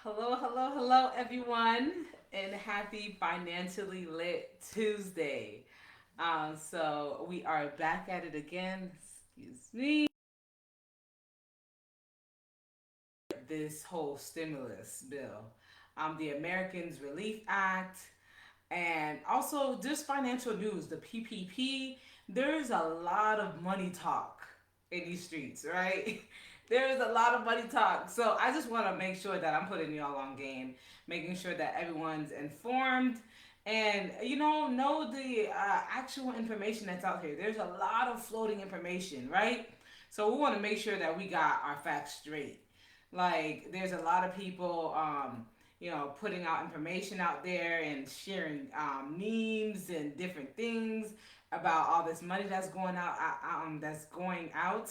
Hello, hello, hello, everyone, and happy Financially Lit Tuesday. So we are back at it again. Excuse me. This whole stimulus bill, the Americans Relief Act, and also just financial news, the PPP. There's a lot of money talk in these streets, right? There's a lot of money talk. So I just want to make sure that I'm putting y'all on game, making sure that everyone's informed and know the actual information that's out here. There's a lot of floating information, right? So we want to make sure that we got our facts straight. Like there's a lot of people putting out information out there and sharing memes and different things about all this money that's going out,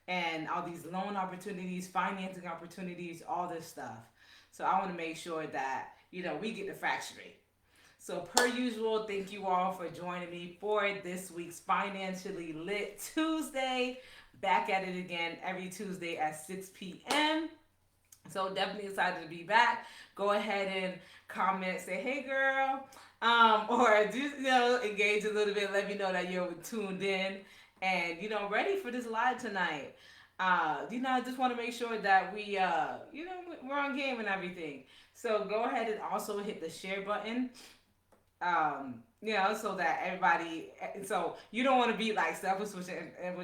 and all these loan opportunities, financing opportunities, all this stuff. So I want to make sure that we get the facts straight. So per usual, thank you all for joining me for this week's Financially Lit Tuesday. Back at it again every Tuesday at 6 p.m. So definitely excited to be back. Go ahead and comment, say, hey girl, or just, engage a little bit. Let me know that you're tuned in and, ready for this live tonight. I just want to make sure that we're on game and everything. So go ahead and also hit the share button, so that everybody, so you don't want to be like selfish with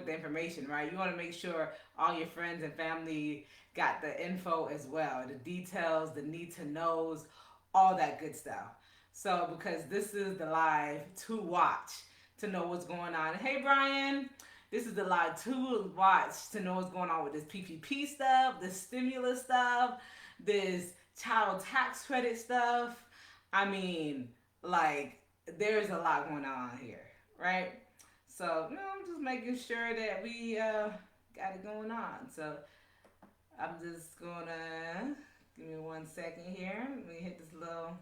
the information, right? You want to make sure all your friends and family got the info as well, the details, the need to knows, all that good stuff. So because this is the live to watch to know what's going on. Hey Brian, this is the live to watch to know what's going on with this PPP stuff, this stimulus stuff, this child tax credit stuff. I mean, like there's a lot going on here, right? So I'm just making sure that we got it going on. So I'm just gonna give me 1 second here. Let me hit this little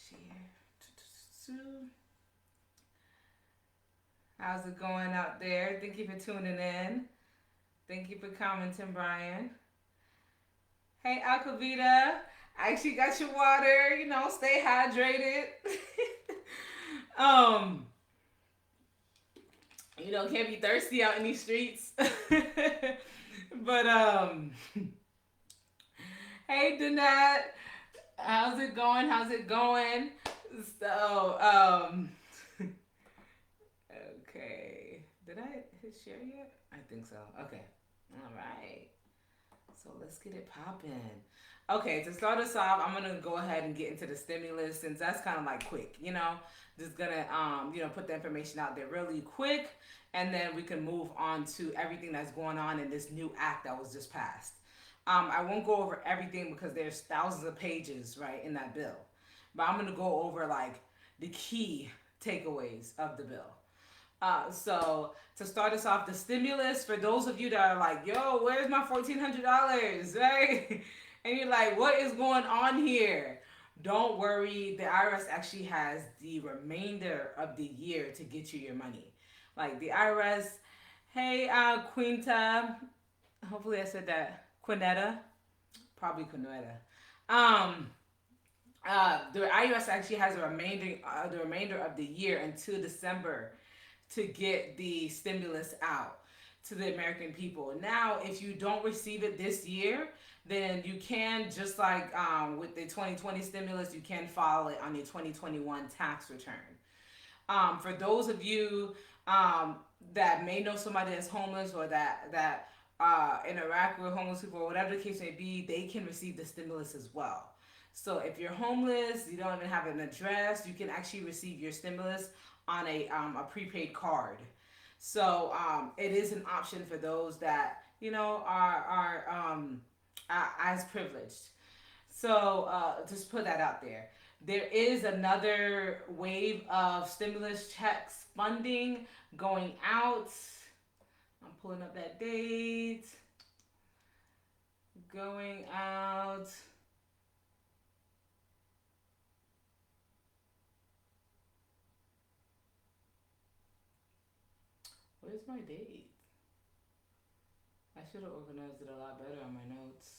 share. How's it going out there? Thank you for tuning in. Thank you for commenting, Brian. Hey, Alcavita. I actually got your water. Stay hydrated. um, can't be thirsty out in these streets. But hey, Danette. How's it going? How's it going? So, okay. Did I hit share yet? I think so. Okay. All right. So let's get it popping. Okay, to start us off, I'm gonna go ahead and get into the stimulus since that's kind of like quick, Just gonna put the information out there really quick, and then we can move on to everything that's going on in this new act that was just passed. I won't go over everything because there's thousands of pages right in that bill, but I'm gonna go over like the key takeaways of the bill. So to start us off, the stimulus for those of you that are like, "Yo, where's my $1,400?" Right? And you're like, "What is going on here?" Don't worry, the IRS actually has the remainder of the year to get you your money. Like the IRS, hey, Quinta, hopefully I said that, Quinetta, probably Quinetta. Um, the IRS actually has the remainder of the year until December to get the stimulus out to the American people. Now, if you don't receive it this year, then you can, just like with the 2020 stimulus, you can file it on your 2021 tax return. For those of you that may know somebody that's homeless, or that interact with homeless people, or whatever the case may be, they can receive the stimulus as well. So if you're homeless, you don't even have an address, you can actually receive your stimulus on a prepaid card. So it is an option for those that are as privileged. So just put that out there. There is another wave of stimulus checks funding going out. I'm pulling up that date. Going out. Where's my date? I should have organized it a lot better on my notes.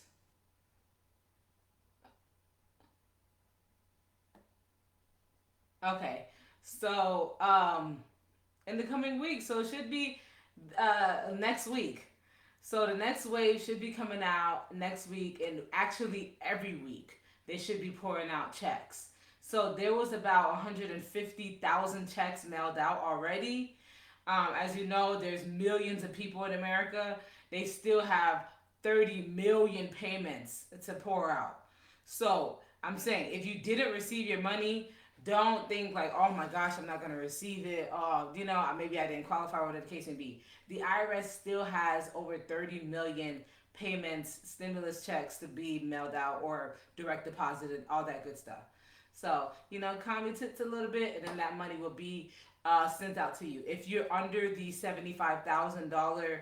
Okay. So, in the coming week, so it should be next week. So the next wave should be coming out next week, and actually every week they should be pouring out checks. So there was about 150,000 checks mailed out already. As you know, there's millions of people in America. They still have 30 million payments to pour out. So I'm saying if you didn't receive your money, don't think like, oh my gosh, I'm not gonna receive it. Maybe I didn't qualify, whatever the case may be. The IRS still has over 30 million payments, stimulus checks to be mailed out or direct deposited, all that good stuff. So, calm your tits a little bit, and then that money will be sent out to you. If you're under the $75,000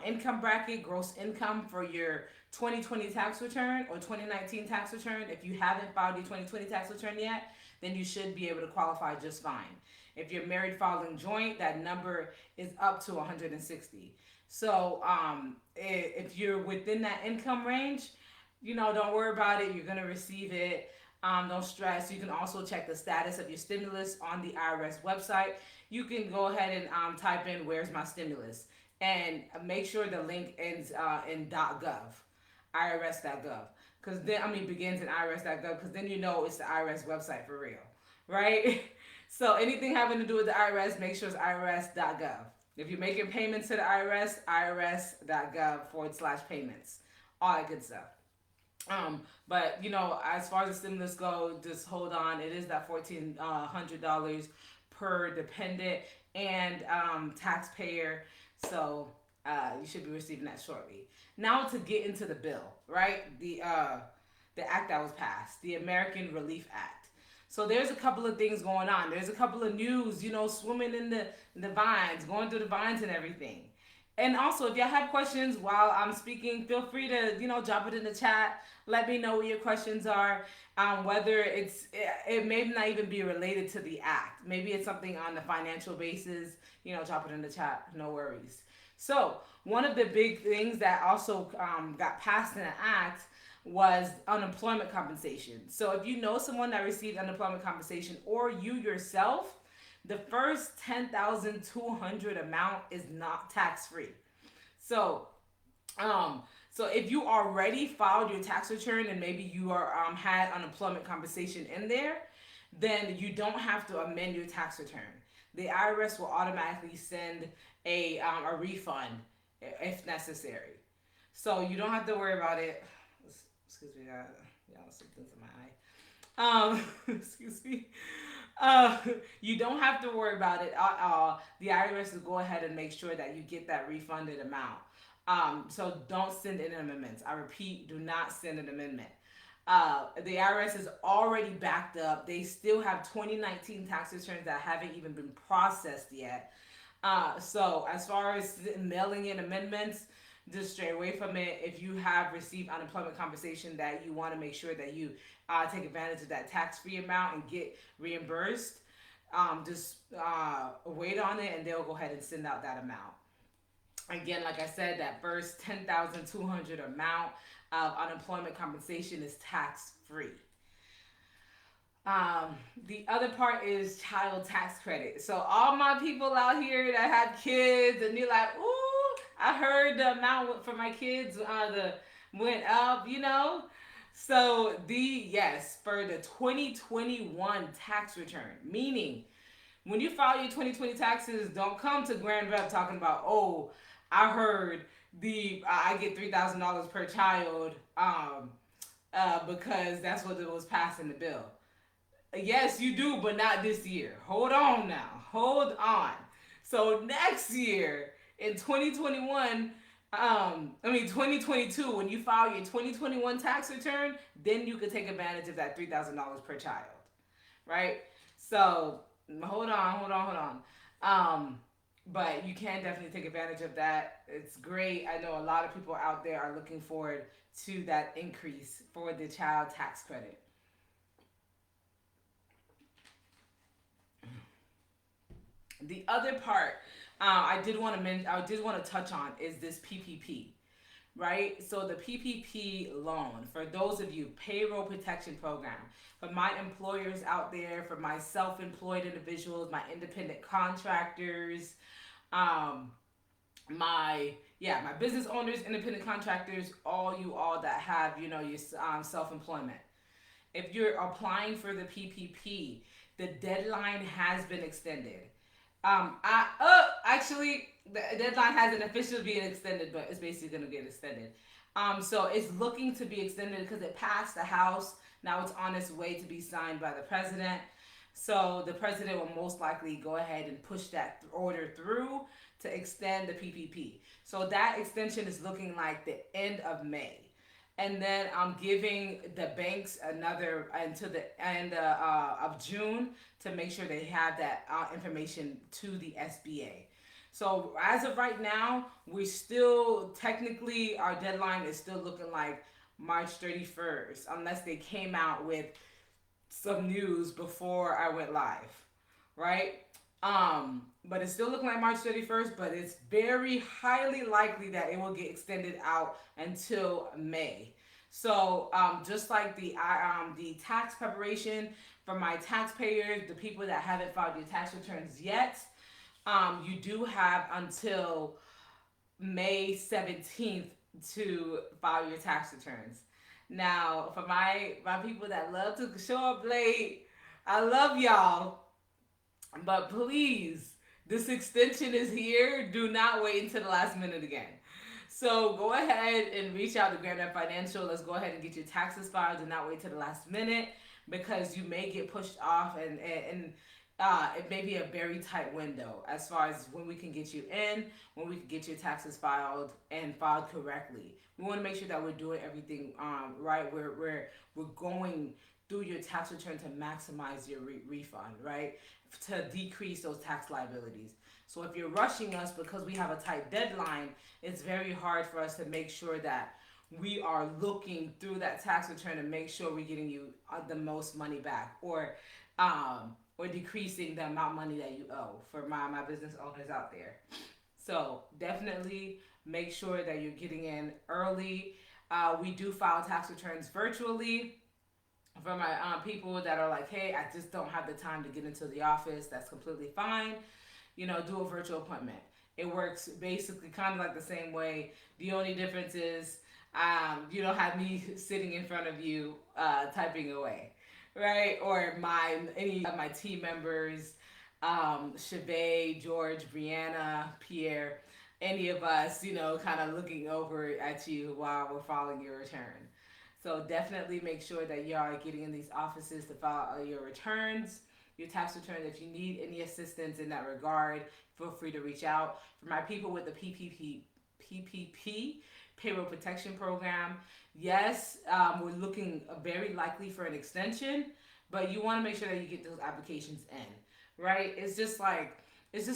income bracket, gross income for your 2020 tax return or 2019 tax return, if you haven't filed your 2020 tax return yet, then you should be able to qualify just fine. If you're married filing joint, that number is up to 160. So if you're within that income range, don't worry about it. You're gonna receive it. Don't stress. You can also check the status of your stimulus on the IRS website. You can go ahead and type in "Where's my stimulus" and make sure the link ends in .gov, irs.gov, because then begins in irs.gov, because then it's the IRS website for real, right? So anything having to do with the IRS, make sure it's irs.gov. If you're making payments to the IRS, irs.gov/payments, all that good stuff. But as far as the stimulus go, just hold on. It is that $1,400 per dependent and taxpayer. So you should be receiving that shortly. Now to get into the bill, right? The act that was passed, the American Relief Act. So there's a couple of things going on. There's a couple of news, swimming in the vines, going through the vines and everything. And also, if y'all have questions while I'm speaking, feel free to, drop it in the chat. Let me know what your questions are. Whether it may not even be related to the act. Maybe it's something on the financial basis. Drop it in the chat. No worries. So one of the big things that also got passed in the act was unemployment compensation. So if you know someone that received unemployment compensation, or you yourself, the first 10,200 amount is not tax free. So, so if you already filed your tax return and maybe you are had unemployment compensation in there, then you don't have to amend your tax return. The IRS will automatically send a refund if necessary. So you don't have to worry about it. Excuse me, y'all, something's in my eye. Excuse me. You don't have to worry about it at all. The IRS will go ahead and make sure that you get that refunded amount. So don't send in amendments. I repeat, do not send an amendment. The IRS is already backed up. They still have 2019 tax returns that haven't even been processed yet. So as far as mailing in amendments, just stray away from it. If you have received unemployment compensation that you want to make sure that you take advantage of that tax-free amount and get reimbursed, just wait on it and they'll go ahead and send out that amount. Again, like I said, that first 10,200 amount of unemployment compensation is tax-free. The other part is child tax credit. So all my people out here that have kids and you're like, ooh, I heard the amount for my kids went up, So for the 2021 tax return, meaning when you file your 2020 taxes, don't come to Grand Rep talking about, oh, I heard I get $3,000 per child because that's what it was passed in the bill. Yes, you do, but not this year. Hold on now. Hold on. So next year, in 2021, 2022, when you file your 2021 tax return, then you can take advantage of that $3,000 per child, right? So hold on. But you can definitely take advantage of that. It's great. I know a lot of people out there are looking forward to that increase for the child tax credit. The other part I did want to touch on is this PPP, right? So the PPP loan, for those of you, payroll protection program, for my employers out there, for my self-employed individuals, my independent contractors, um, my business owners, independent contractors, all you all that have, you know, your self-employment. If you're applying for the PPP, the deadline has been extended. Actually, the deadline hasn't officially been extended, but it's basically going to get extended. So it's looking to be extended because it passed the House. Now it's on its way to be signed by the president. So the president will most likely go ahead and push that order through to extend the PPP. So that extension is looking like the end of May. And then I'm giving the banks another until the end of June to make sure they have that information to the SBA. So as of right now, we still technically our deadline is still looking like March 31st, unless they came out with some news before I went live, right? But it's still looking like March 31st, but it's very highly likely that it will get extended out until May. So just like the tax preparation for my taxpayers, the people that haven't filed your tax returns yet, you do have until May 17th to file your tax returns. Now, for my people that love to show up late, I love y'all. But please, this extension is here. Do not wait until the last minute again. So go ahead and reach out to Granddad Financial. Let's go ahead and get your taxes filed. Do not wait till the last minute because you may get pushed off and it may be a very tight window as far as when we can get you in, when we can get your taxes filed and filed correctly. We want to make sure that we're doing everything right. We're going through your tax return to maximize your refund, right? To decrease those tax liabilities. So if you're rushing us because we have a tight deadline, it's very hard for us to make sure that we are looking through that tax return to make sure we're getting you the most money back, or decreasing the amount of money that you owe for my business owners out there. So definitely make sure that you're getting in early. We do file tax returns virtually. For my people that are like, hey, I just don't have the time to get into the office, that's completely fine. You know, do a virtual appointment. It works basically kind of like the same way. The only difference is you don't have me sitting in front of you typing away, right? Or any of my team members, Chavez, George, Brianna, Pierre, any of us, you know, kind of looking over at you while we're filing your return. So definitely make sure that you are getting in these offices to file your returns, your tax returns. If you need any assistance in that regard, feel free to reach out. For my people with the PPP Payroll Protection Program, yes, we're looking very likely for an extension, but you want to make sure that you get those applications in, right? It's just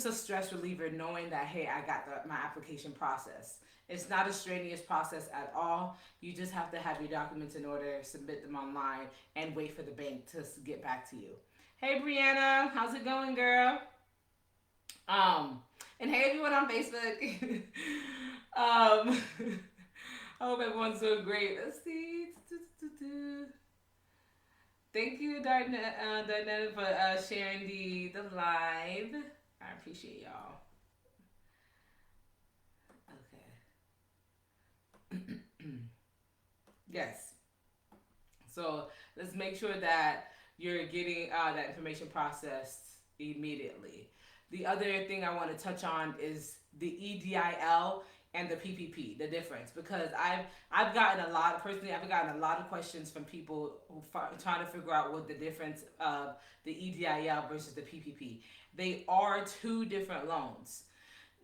a stress reliever knowing that, hey, I got my application process. It's not a strenuous process at all. You just have to have your documents in order, submit them online, and wait for the bank to get back to you. Hey, Brianna, how's it going, girl? And hey, everyone on Facebook. I hope everyone's doing great. Let's see. Thank you, Darnetta, for sharing the live. I appreciate y'all. Yes. So let's make sure that you're getting that information processed immediately. The other thing I want to touch on is the EDIL and the PPP, the difference, because I've gotten a lot of questions from people who trying to figure out what the difference of the EDIL versus the PPP. They are two different loans.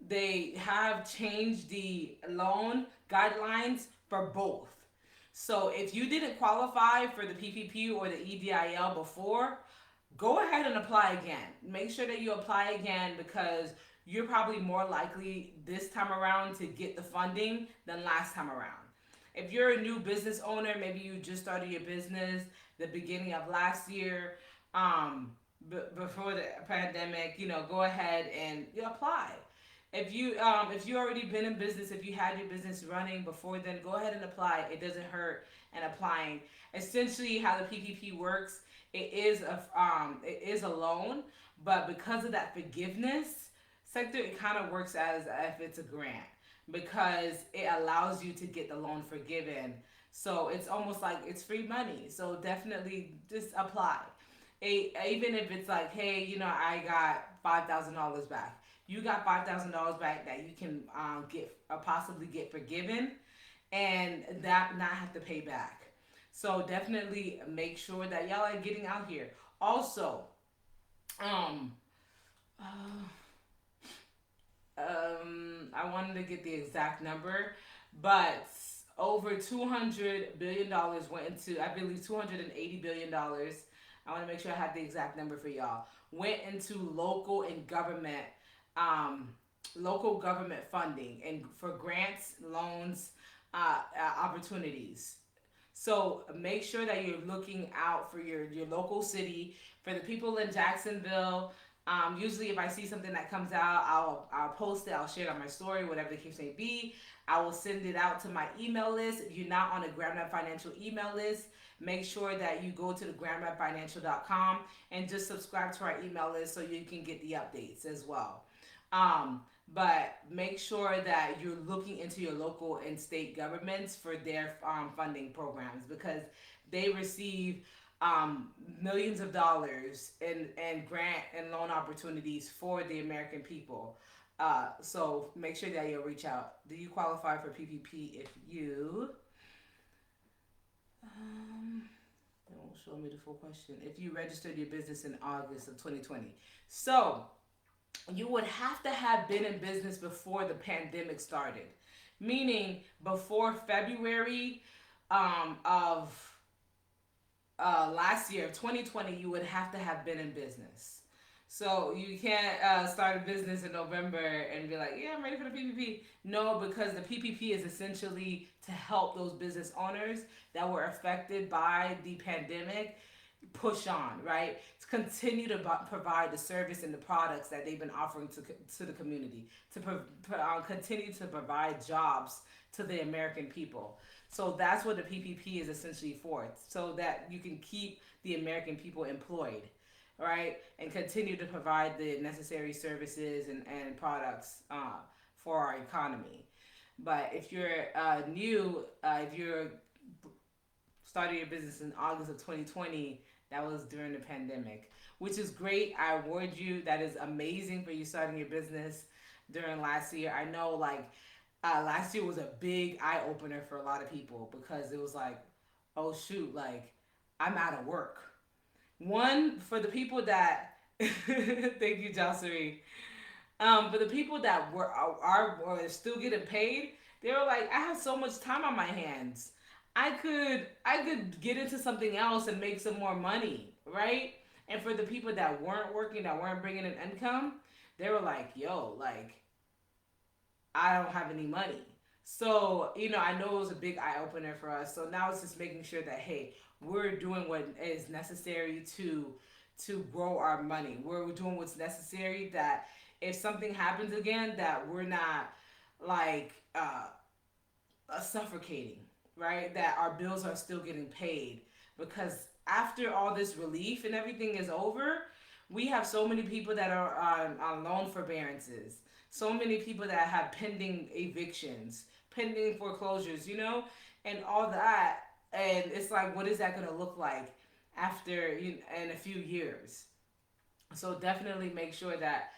They have changed the loan guidelines for both. So if you didn't qualify for the PPP or the EDIL before, go ahead and apply again. Make sure that you apply again because you're probably more likely this time around to get the funding than last time around. If you're a new business owner, maybe you just started your business the beginning of last year, before the pandemic, go ahead and apply. If you already been in business, if you had your business running before then, go ahead and apply. It doesn't hurt in applying. Essentially, how the PPP works, it is a loan, but because of that forgiveness sector, it kind of works as if it's a grant because it allows you to get the loan forgiven. So it's almost like it's free money. So definitely just apply. Even if it's like, hey, I got $5,000 back. You got $5,000 back that you can get possibly get forgiven, and that not have to pay back. So definitely make sure that y'all are getting out here. Also, um, uh, I wanted to get the exact number, but over $200 billion went into, I believe, $280 billion. I want to make sure I have the exact number for y'all. Went into um, local government funding and for grants, loans, opportunities. So make sure that you're looking out for your local city. For the people in Jacksonville, usually if I see something that comes out, I'll post it. I'll share it on my story, whatever the case may be. I will send it out to my email list. If you're not on a GrandMap Financial email list, make sure that you go to the grandmapfinancial.com and just subscribe to our email list so you can get the updates as well. But make sure that you're looking into your local and state governments for their funding programs because they receive millions of dollars in grant and loan opportunities for the American people. So make sure that you'll reach out. Do you qualify for PPP if you... They won't show me the full question. If you registered your business in August of 2020. So you would have to have been in business before the pandemic started, meaning before February of last year, 2020, you would have to have been in business. So you can't start a business in November and be like, yeah, I'm ready for the PPP. No, because the PPP is essentially to help those business owners that were affected by the pandemic push on, right? To continue to provide the service and the products that they've been offering to the community, to continue to provide jobs to the American people. So that's what the PPP is essentially for, so that you can keep the American people employed, right? And continue to provide the necessary services and products for our economy. But if you're if you're started your business in August of 2020, that was during the pandemic, which is great. I award you. That is amazing for you starting your business during last year. I know, last year was a big eye opener for a lot of people because it was like, oh shoot, like I'm out of work. One, for the people that, thank you, Jocelyn. For the people that are still getting paid, they were like, I have so much time on my hands. I could get into something else and make some more money, right? And for the people that weren't working, that weren't bringing in income, they were like, yo, like I don't have any money. So, I know it was a big eye opener for us. So now it's just making sure that, hey, we're doing what is necessary to grow our money. We're doing what's necessary that if something happens again, that we're not like suffocating, right? That our bills are still getting paid. Because after all this relief and everything is over, we have so many people that are on loan forbearances, so many people that have pending evictions, pending foreclosures, and all that. And it's like, what is that going to look like after in a few years? So definitely make sure that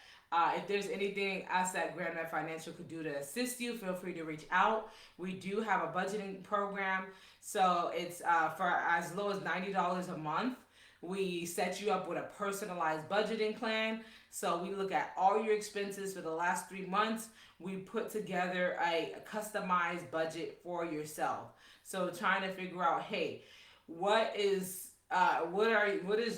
if there's anything us at GrandMap Financial could do to assist you, feel free to reach out. We do have a budgeting program, so it's for as low as $90 a month. We set you up with a personalized budgeting plan. So we look at all your expenses for the last 3 months. We put together a customized budget for yourself. So trying to figure out, hey, what is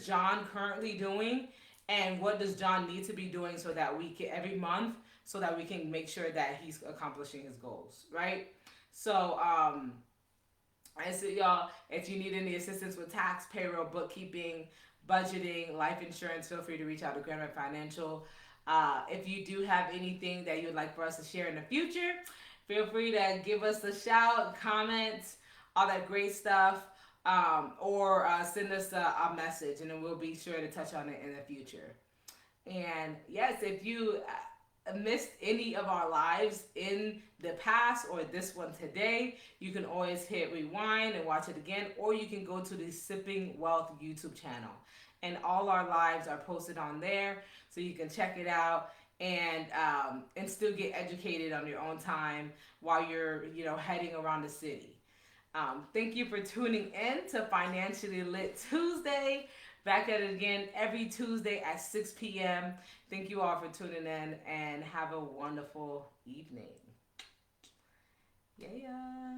John currently doing, and what does John need to be doing so that we can every month, so that we can make sure that he's accomplishing his goals, right? So I said, y'all, if you need any assistance with tax, payroll, bookkeeping, budgeting, life insurance, feel free to reach out to GrandMap Financial. If you do have anything that you'd like for us to share in the future, feel free to give us a shout, comment, all that great stuff, or send us a message, and then we'll be sure to touch on it in the future. And yes, if you missed any of our lives in the past or this one today, you can always hit rewind and watch it again, or you can go to the Sipping Wealth YouTube channel. And all our lives are posted on there, so you can check it out and still get educated on your own time while you're heading around the city. Thank you for tuning in to Financially Lit Tuesday. Back at it again every Tuesday at 6 p.m. Thank you all for tuning in and have a wonderful evening. Yeah.